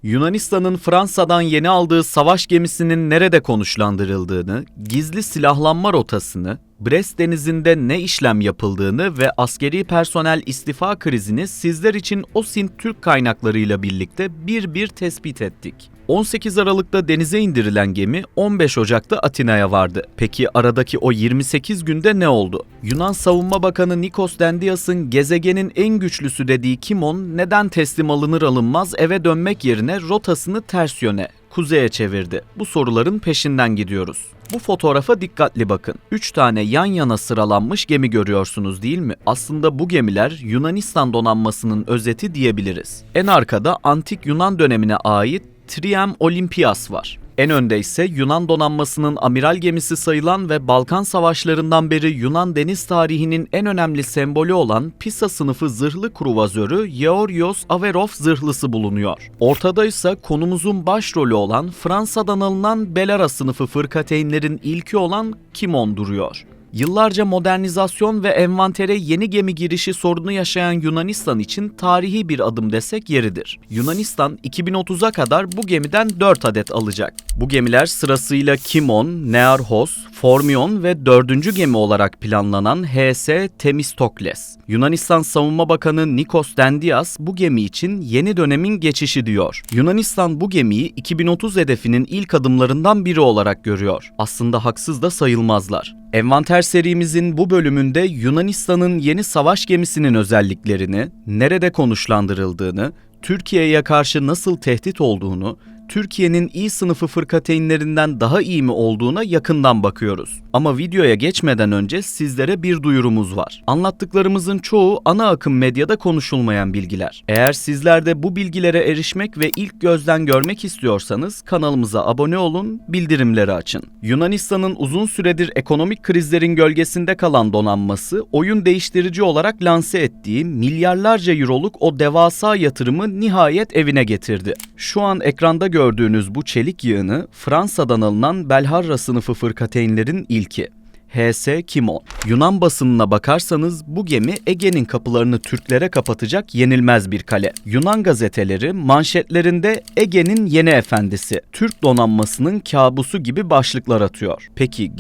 Yunanistan'ın Fransa'dan yeni aldığı savaş gemisinin nerede konuşlandırıldığını, gizli silahlanma rotasını, Brest Denizi'nde ne işlem yapıldığını ve askeri personel istifa krizini sizler için OSİNT Türk kaynaklarıyla birlikte bir tespit ettik. 18 Aralık'ta denize indirilen gemi 15 Ocak'ta Atina'ya vardı. Peki aradaki o 28 günde ne oldu? Yunan Savunma Bakanı Nikos Dendias'ın gezegenin en güçlüsü dediği Kimon neden teslim alınır alınmaz eve dönmek yerine rotasını ters yöne, kuzeye çevirdi? Bu soruların peşinden gidiyoruz. Bu fotoğrafa dikkatli bakın. 3 tane yan yana sıralanmış gemi görüyorsunuz değil mi? Aslında bu gemiler Yunanistan donanmasının özeti diyebiliriz. En arkada antik Yunan dönemine ait Triem Olympias var. En önde ise Yunan donanmasının amiral gemisi sayılan ve Balkan Savaşları'ndan beri Yunan deniz tarihinin en önemli sembolü olan Pisa sınıfı zırhlı kruvazörü Georgios Averof zırhlısı bulunuyor. Ortada ise konumuzun başrolü olan Fransa'dan alınan Belara sınıfı fırkateynlerin ilki olan Kimon duruyor. Yıllarca modernizasyon ve envantere yeni gemi girişi sorunu yaşayan Yunanistan için tarihi bir adım desek yeridir. Yunanistan 2030'a kadar bu gemiden 4 adet alacak. Bu gemiler sırasıyla Kimon, Nearchos, Formion ve 4. gemi olarak planlanan HS Themistokles. Yunanistan Savunma Bakanı Nikos Dendias bu gemi için yeni dönemin geçişi diyor. Yunanistan bu gemiyi 2030 hedefinin ilk adımlarından biri olarak görüyor. Aslında haksız da sayılmazlar. Envanter serimizin bu bölümünde Yunanistan'ın yeni savaş gemisinin özelliklerini, nerede konuşlandırıldığını, Türkiye'ye karşı nasıl tehdit olduğunu, Türkiye'nin İ sınıfı fırkateynlerinden daha iyi mi olduğuna yakından bakıyoruz. Ama videoya geçmeden önce sizlere bir duyurumuz var. Anlattıklarımızın çoğu ana akım medyada konuşulmayan bilgiler. Eğer sizler de bu bilgilere erişmek ve ilk gözden görmek istiyorsanız kanalımıza abone olun, bildirimleri açın. Yunanistan'ın uzun süredir ekonomik krizlerin gölgesinde kalan donanması, oyun değiştirici olarak lanse ettiği milyarlarca euroluk o devasa yatırımı nihayet evine getirdi. Şu an ekranda gördüğünüz bu çelik yığını Fransa'dan alınan Belharra sınıfı fırkateynlerin ilki. HS Kimon. Yunan basınına bakarsanız bu gemi Ege'nin kapılarını Türklere kapatacak yenilmez bir kale. Yunan gazeteleri manşetlerinde Ege'nin yeni efendisi, Türk donanmasının kabusu gibi başlıklar atıyor. Peki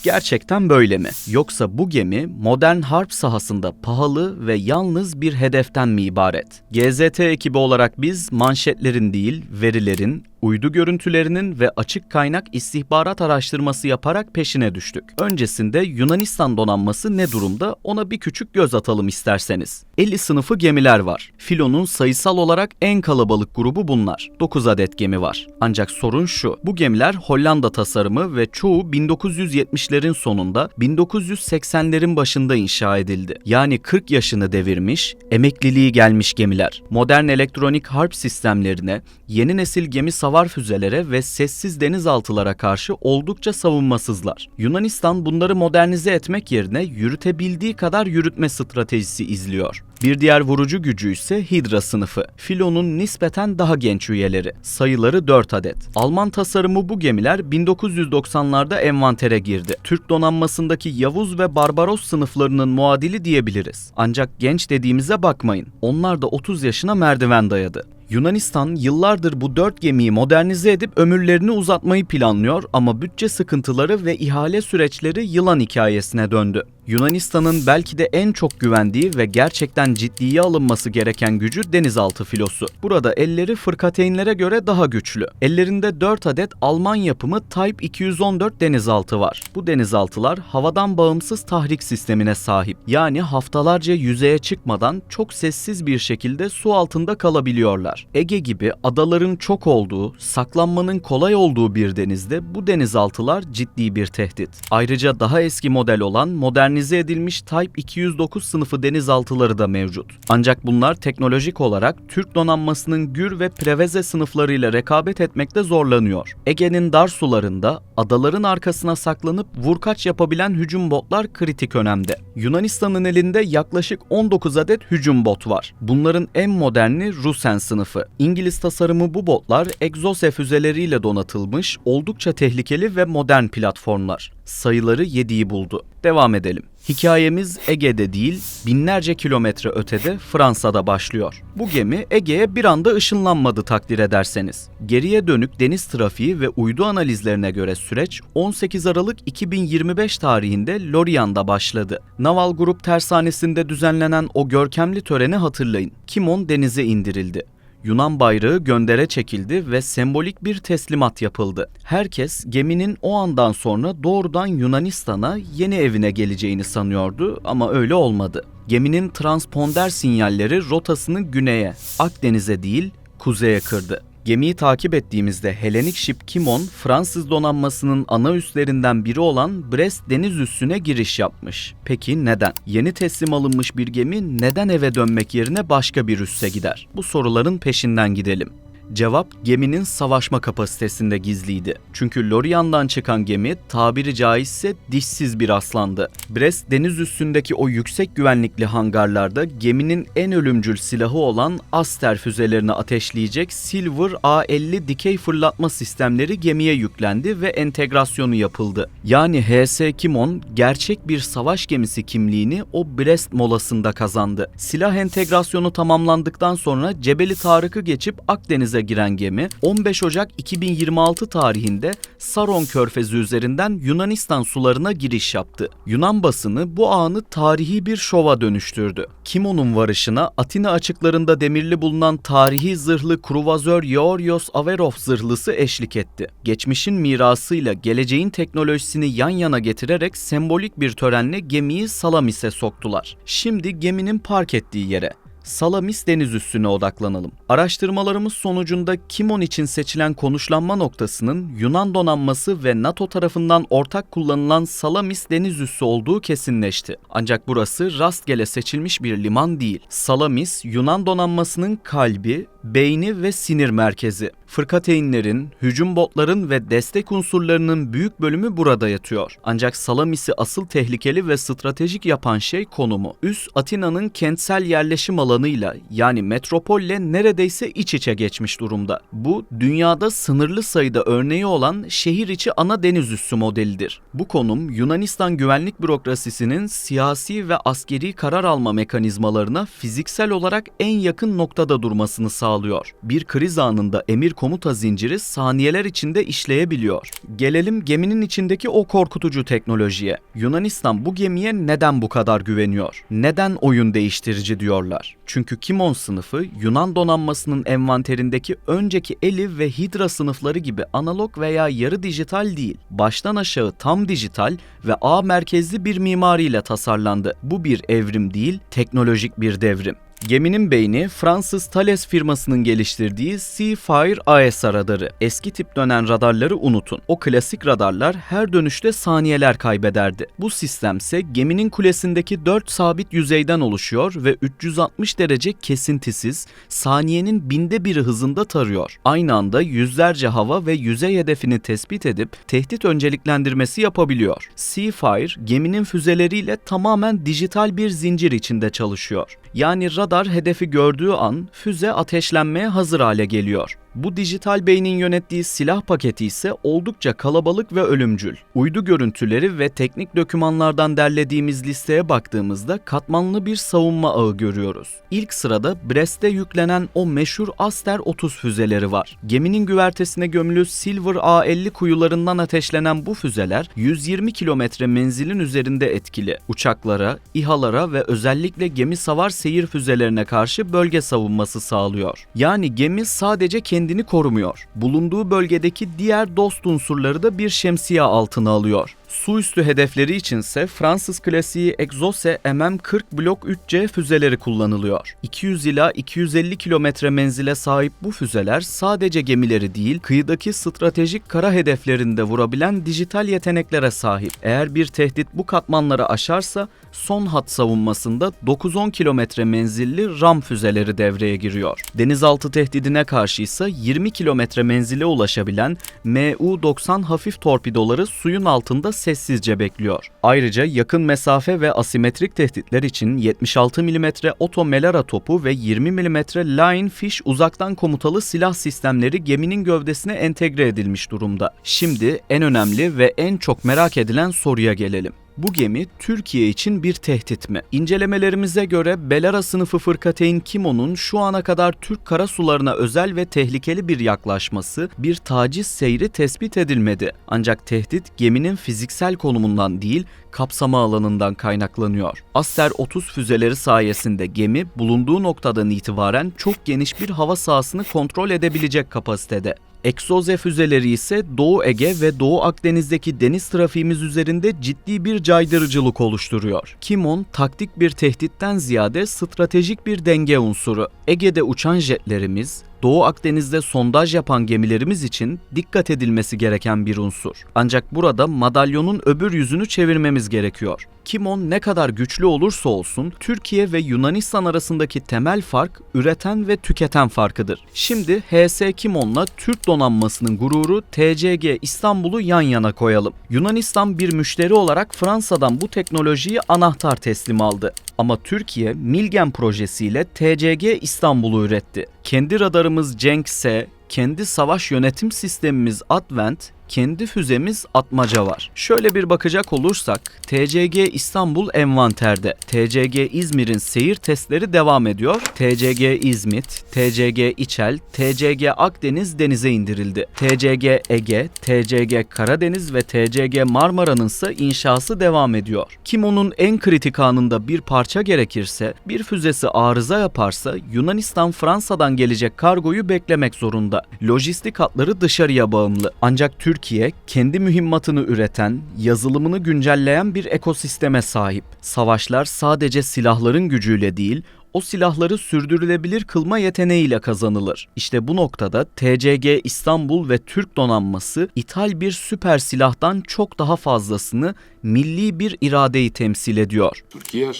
gerçekten böyle mi? Yoksa bu gemi modern harp sahasında pahalı ve yalnız bir hedeften mi ibaret? GZT ekibi olarak biz manşetlerin değil, verilerin, uydu görüntülerinin ve açık kaynak istihbarat araştırması yaparak peşine düştük. Öncesinde Yunanistan donanması ne durumda ona bir küçük göz atalım isterseniz. 50 sınıfı gemiler var. Filo'nun sayısal olarak en kalabalık grubu bunlar. 9 adet gemi var. Ancak sorun şu, bu gemiler Hollanda tasarımı ve çoğu 1970'lerin sonunda 1980'lerin başında inşa edildi. Yani 40 yaşını devirmiş, emekliliği gelmiş gemiler. Modern elektronik harp sistemlerine, yeni nesil gemi savar füzelere ve sessiz denizaltılara karşı oldukça savunmasızlar. Yunanistan bunları modernize etmek yerine yürütebildiği kadar yürütme stratejisi izliyor. Bir diğer vurucu gücü ise Hydra sınıfı. Filo'nun nispeten daha genç üyeleri. Sayıları 4 adet. Alman tasarımı bu gemiler 1990'larda envantere girdi. Türk donanmasındaki Yavuz ve Barbaros sınıflarının muadili diyebiliriz. Ancak genç dediğimize bakmayın. Onlar da 30 yaşına merdiven dayadı. Yunanistan yıllardır bu 4 gemiyi modernize edip ömürlerini uzatmayı planlıyor ama bütçe sıkıntıları ve ihale süreçleri yılan hikayesine döndü. Yunanistan'ın belki de en çok güvendiği ve gerçekten ciddiye alınması gereken gücü denizaltı filosu. Burada elleri fırkateynlere göre daha güçlü. Ellerinde 4 adet Alman yapımı Type 214 denizaltı var. Bu denizaltılar havadan bağımsız tahrik sistemine sahip. Yani haftalarca yüzeye çıkmadan çok sessiz bir şekilde su altında kalabiliyorlar. Ege gibi adaların çok olduğu, saklanmanın kolay olduğu bir denizde bu denizaltılar ciddi bir tehdit. Ayrıca daha eski model olan modernize edilmiş Type 209 sınıfı denizaltıları da mevcut. Ancak bunlar teknolojik olarak Türk donanmasının Gür ve Preveze sınıflarıyla rekabet etmekte zorlanıyor. Ege'nin dar sularında adaların arkasına saklanıp vurkaç yapabilen hücum botlar kritik önemde. Yunanistan'ın elinde yaklaşık 19 adet hücum bot var. Bunların en moderni Rusen sınıfı. sınıfı. İngiliz tasarımı bu botlar Exocet füzeleriyle donatılmış oldukça tehlikeli ve modern platformlar. Sayıları 7'yi buldu. Devam edelim. Hikayemiz Ege'de değil, binlerce kilometre ötede Fransa'da başlıyor. Bu gemi Ege'ye bir anda ışınlanmadı takdir ederseniz. Geriye dönük deniz trafiği ve uydu analizlerine göre süreç 18 Aralık 2025 tarihinde Lorient'da başladı. Naval Grup tersanesinde düzenlenen o görkemli töreni hatırlayın. Kimon denize indirildi. Yunan bayrağı göndere çekildi ve sembolik bir teslimat yapıldı. Herkes geminin o andan sonra doğrudan Yunanistan'a yeni evine geleceğini sanıyordu ama öyle olmadı. Geminin transponder sinyalleri rotasını güneye, Akdeniz'e değil kuzeye kırdı. Gemiyi takip ettiğimizde Hellenic Ship Kimon, Fransız donanmasının ana üslerinden biri olan Brest deniz üssüne giriş yapmış. Peki neden? Yeni teslim alınmış bir gemi neden eve dönmek yerine başka bir üsse gider? Bu soruların peşinden gidelim. Cevap, geminin savaşma kapasitesinde gizliydi. Çünkü Lorient'dan çıkan gemi tabiri caizse dişsiz bir aslandı. Brest deniz üstündeki o yüksek güvenlikli hangarlarda geminin en ölümcül silahı olan Aster füzelerini ateşleyecek Silver A-50 dikey fırlatma sistemleri gemiye yüklendi ve entegrasyonu yapıldı. Yani HS Kimon gerçek bir savaş gemisi kimliğini o Brest molasında kazandı. Silah entegrasyonu tamamlandıktan sonra Cebeli Tarık'ı geçip Akdeniz'e giren gemi 15 Ocak 2026 tarihinde Saron Körfezi üzerinden Yunanistan sularına giriş yaptı. Yunan basını bu anı tarihi bir şova dönüştürdü. Kimon'un varışına Atina açıklarında demirli bulunan tarihi zırhlı kruvazör Georgios Averof zırhlısı eşlik etti. Geçmişin mirasıyla geleceğin teknolojisini yan yana getirerek sembolik bir törenle gemiyi Salamis'e soktular. Şimdi geminin park ettiği yere, Salamis deniz üssüne odaklanalım. Araştırmalarımız sonucunda Kimon için seçilen konuşlanma noktasının Yunan donanması ve NATO tarafından ortak kullanılan Salamis deniz üssü olduğu kesinleşti. Ancak burası rastgele seçilmiş bir liman değil. Salamis, Yunan donanmasının kalbi, beyni ve sinir merkezi. Fırkateynlerin, hücum botların ve destek unsurlarının büyük bölümü burada yatıyor. Ancak Salamis'i asıl tehlikeli ve stratejik yapan şey konumu. Üs, Atina'nın kentsel yerleşim alanıyla yani metropolle neredeyse iç içe geçmiş durumda. Bu, dünyada sınırlı sayıda örneği olan şehir içi ana deniz üssü modelidir. Bu konum, Yunanistan güvenlik bürokrasisinin siyasi ve askeri karar alma mekanizmalarına fiziksel olarak en yakın noktada durmasını sağlıyor. Bir kriz anında emir komuta zinciri saniyeler içinde işleyebiliyor. Gelelim geminin içindeki o korkutucu teknolojiye. Yunanistan bu gemiye neden bu kadar güveniyor? Neden oyun değiştirici diyorlar? Çünkü Kimon sınıfı Yunan donanmasının envanterindeki önceki Eli ve Hidra sınıfları gibi analog veya yarı dijital değil, baştan aşağı tam dijital ve ağ merkezli bir mimariyle tasarlandı. Bu bir evrim değil, teknolojik bir devrim. Geminin beyni Fransız Thales firmasının geliştirdiği Seafire AESA radarı. Eski tip dönen radarları unutun. O klasik radarlar her dönüşte saniyeler kaybederdi. Bu sistemse geminin kulesindeki 4 sabit yüzeyden oluşuyor ve 360 derece kesintisiz, saniyenin 1/1000 hızında tarıyor. Aynı anda yüzlerce hava ve yüzey hedefini tespit edip tehdit önceliklendirmesi yapabiliyor. Seafire, geminin füzeleriyle tamamen dijital bir zincir içinde çalışıyor. Yani radar hedefi gördüğü an füze ateşlenmeye hazır hale geliyor. Bu dijital beynin yönettiği silah paketi ise oldukça kalabalık ve ölümcül. Uydu görüntüleri ve teknik dokümanlardan derlediğimiz listeye baktığımızda katmanlı bir savunma ağı görüyoruz. İlk sırada Brest'e yüklenen o meşhur Aster 30 füzeleri var. Geminin güvertesine gömülü Silver A-50 kuyularından ateşlenen bu füzeler 120 kilometre menzilin üzerinde etkili. Uçaklara, İHA'lara ve özellikle gemi savar seyir füzelerine karşı bölge savunması sağlıyor. Yani gemi sadece kendini korumuyor. Bulunduğu bölgedeki diğer dost unsurları da bir şemsiye altına alıyor. Su üstü hedefleri içinse Fransız klasiği Exocet MM-40 Blok 3C füzeleri kullanılıyor. 200 ila 250 kilometre menzile sahip bu füzeler sadece gemileri değil, kıyıdaki stratejik kara hedeflerinde vurabilen dijital yeteneklere sahip. Eğer bir tehdit bu katmanları aşarsa son hat savunmasında 9-10 kilometre menzilli RAM füzeleri devreye giriyor. Denizaltı tehdidine karşı ise 20 kilometre menzile ulaşabilen MU-90 hafif torpidoları suyun altında sessizce bekliyor. Ayrıca yakın mesafe ve asimetrik tehditler için 76 mm Otto Melara topu ve 20 mm Lionfish uzaktan komutalı silah sistemleri geminin gövdesine entegre edilmiş durumda. Şimdi en önemli ve en çok merak edilen soruya gelelim. Bu gemi Türkiye için bir tehdit mi? İncelemelerimize göre Belara sınıfı fırkateyn Kimon'un şu ana kadar Türk karasularına özel ve tehlikeli bir yaklaşması, bir taciz seyri tespit edilmedi. Ancak tehdit geminin fiziksel konumundan değil, kapsama alanından kaynaklanıyor. Aster-30 füzeleri sayesinde gemi bulunduğu noktadan itibaren çok geniş bir hava sahasını kontrol edebilecek kapasitede. Exocet füzeleri ise Doğu Ege ve Doğu Akdeniz'deki deniz trafiğimiz üzerinde ciddi bir caydırıcılık oluşturuyor. Kimon taktik bir tehditten ziyade stratejik bir denge unsuru. Ege'de uçan jetlerimiz, Doğu Akdeniz'de sondaj yapan gemilerimiz için dikkat edilmesi gereken bir unsur. Ancak burada madalyonun öbür yüzünü çevirmemiz gerekiyor. Kimon ne kadar güçlü olursa olsun Türkiye ve Yunanistan arasındaki temel fark üreten ve tüketen farkıdır. Şimdi HS Kimon'la Türk donanmasının gururu TCG İstanbul'u yan yana koyalım. Yunanistan bir müşteri olarak Fransa'dan bu teknolojiyi anahtar teslim aldı. Ama Türkiye Milgen projesiyle TCG İstanbul'u üretti. Kendi radarımız Cenk-S, kendi savaş yönetim sistemimiz Advent, kendi füzemiz Atmaca var. Şöyle bir bakacak olursak TCG İstanbul envanterde. TCG İzmir'in seyir testleri devam ediyor. TCG İzmit, TCG İçel, TCG Akdeniz denize indirildi. TCG Ege, TCG Karadeniz ve TCG Marmara'nın ise inşası devam ediyor. Kimon'un en kritik anında bir parça gerekirse, bir füzesi arıza yaparsa Yunanistan Fransa'dan gelecek kargoyu beklemek zorunda. Lojistik hatları dışarıya bağımlı. Ancak Türkiye kendi mühimmatını üreten, yazılımını güncelleyen bir ekosisteme sahip. Savaşlar sadece silahların gücüyle değil, o silahları sürdürülebilir kılma yeteneğiyle kazanılır. İşte bu noktada TCG İstanbul ve Türk donanması ithal bir süper silahtan çok daha fazlasını, milli bir iradeyi temsil ediyor. Türkiye'nin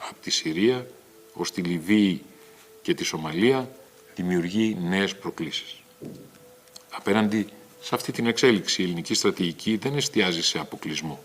από τη Συρία ως τη Λιβύη και τη Σομαλία δημιουργεί νέες προκλήσεις. Απέναντι σε αυτή την εξέλιξη η ελληνική στρατηγική δεν εστιάζει σε αποκλεισμό,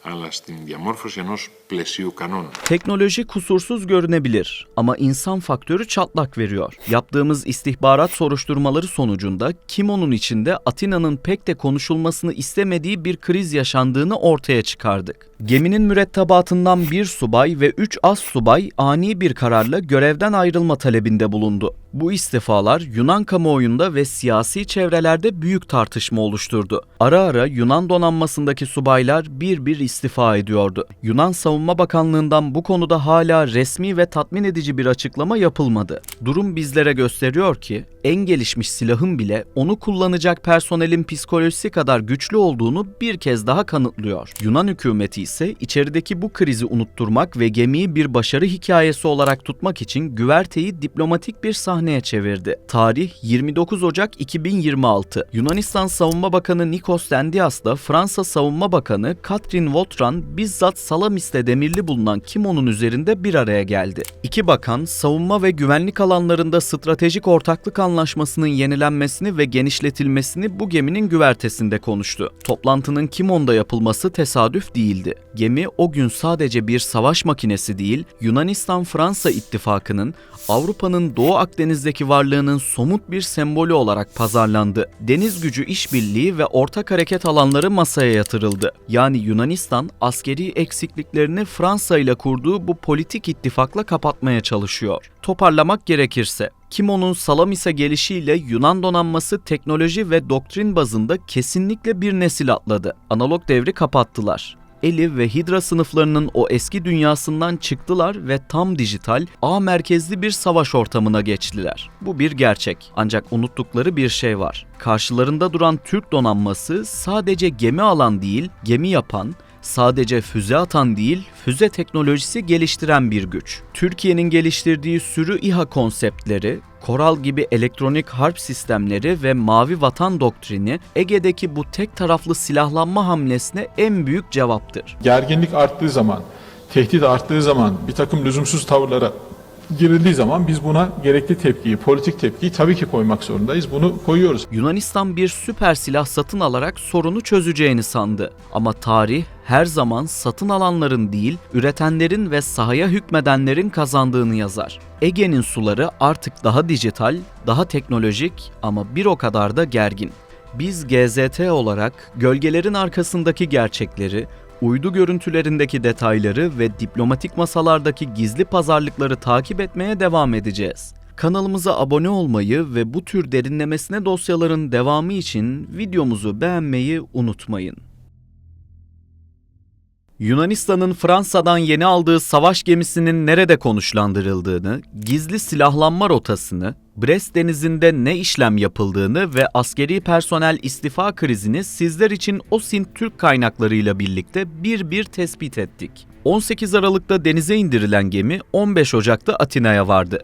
αλλά στην διαμόρφωση ενός πλαισίου κανόνων. Teknoloji kusursuz görünebilir ama insan faktörü çatlak veriyor. Yaptığımız istihbarat soruşturmaları sonucunda Kimon'un içinde Atina'nın pek de konuşulmasını istemediği bir kriz yaşandığını ortaya çıkardık. Geminin mürettebatından bir subay ve 3 as subay ani bir kararla görevden ayrılma talebinde bulundu. Bu istifalar Yunan kamuoyunda ve siyasi çevrelerde büyük tartışma oluşturdu. Ara ara Yunan donanmasındaki subaylar bir istifa ediyordu. Yunan Savunma Bakanlığı'ndan bu konuda hala resmi ve tatmin edici bir açıklama yapılmadı. Durum bizlere gösteriyor ki en gelişmiş silahın bile onu kullanacak personelin psikolojisi kadar güçlü olduğunu bir kez daha kanıtlıyor. Yunan hükümeti ise içerideki bu krizi unutturmak ve gemiyi bir başarı hikayesi olarak tutmak için güverteyi diplomatik bir sahneye çevirdi. Tarih 29 Ocak 2026. Yunanistan Savunma Bakanı Nikos Dendias'la Fransa Savunma Bakanı Catherine Vautrin bizzat Salamis'te demirli bulunan Kimon'un üzerinde bir araya geldi. İki bakan savunma ve güvenlik alanlarında stratejik ortaklık anlaşmasının yenilenmesini ve genişletilmesini bu geminin güvertesinde konuştu. Toplantının Kimon'da yapılması tesadüf değildi. Gemi o gün sadece bir savaş makinesi değil, Yunanistan-Fransa ittifakının, Avrupa'nın Doğu Akdeniz'deki varlığının somut bir sembolü olarak pazarlandı. Deniz gücü işbirliği ve ortak hareket alanları masaya yatırıldı. Yani Yunanistan askeri eksikliklerini Fransa ile kurduğu bu politik ittifakla kapatmaya çalışıyor. Toparlamak gerekirse, Kimon'un Salamis'e gelişiyle Yunan donanması teknoloji ve doktrin bazında kesinlikle bir nesil atladı. Analog devri kapattılar. Eli ve Hidra sınıflarının o eski dünyasından çıktılar ve tam dijital, ağ merkezli bir savaş ortamına geçtiler. Bu bir gerçek. Ancak unuttukları bir şey var. Karşılarında duran Türk donanması sadece gemi alan değil, gemi yapan, sadece füze atan değil, füze teknolojisi geliştiren bir güç. Türkiye'nin geliştirdiği sürü İHA konseptleri, Koral gibi elektronik harp sistemleri ve Mavi Vatan doktrini Ege'deki bu tek taraflı silahlanma hamlesine en büyük cevaptır. Gerginlik arttığı zaman, tehdit arttığı zaman bir takım lüzumsuz tavırlara girildiği zaman biz buna gerekli tepkiyi, politik tepkiyi tabii ki koymak zorundayız. Bunu koyuyoruz. Yunanistan bir süper silah satın alarak sorunu çözeceğini sandı. Ama tarih her zaman satın alanların değil, üretenlerin ve sahaya hükmedenlerin kazandığını yazar. Ege'nin suları artık daha dijital, daha teknolojik ama bir o kadar da gergin. Biz GZT olarak gölgelerin arkasındaki gerçekleri, uydu görüntülerindeki detayları ve diplomatik masalardaki gizli pazarlıkları takip etmeye devam edeceğiz. Kanalımıza abone olmayı ve bu tür derinlemesine dosyaların devamı için videomuzu beğenmeyi unutmayın. Yunanistan'ın Fransa'dan yeni aldığı savaş gemisinin nerede konuşlandırıldığını, gizli silahlanma rotasını, Brest Denizi'nde ne işlem yapıldığını ve askeri personel istifa krizini sizler için OSİNT Türk kaynaklarıyla birlikte bir tespit ettik. 18 Aralık'ta denize indirilen gemi 15 Ocak'ta Atina'ya vardı.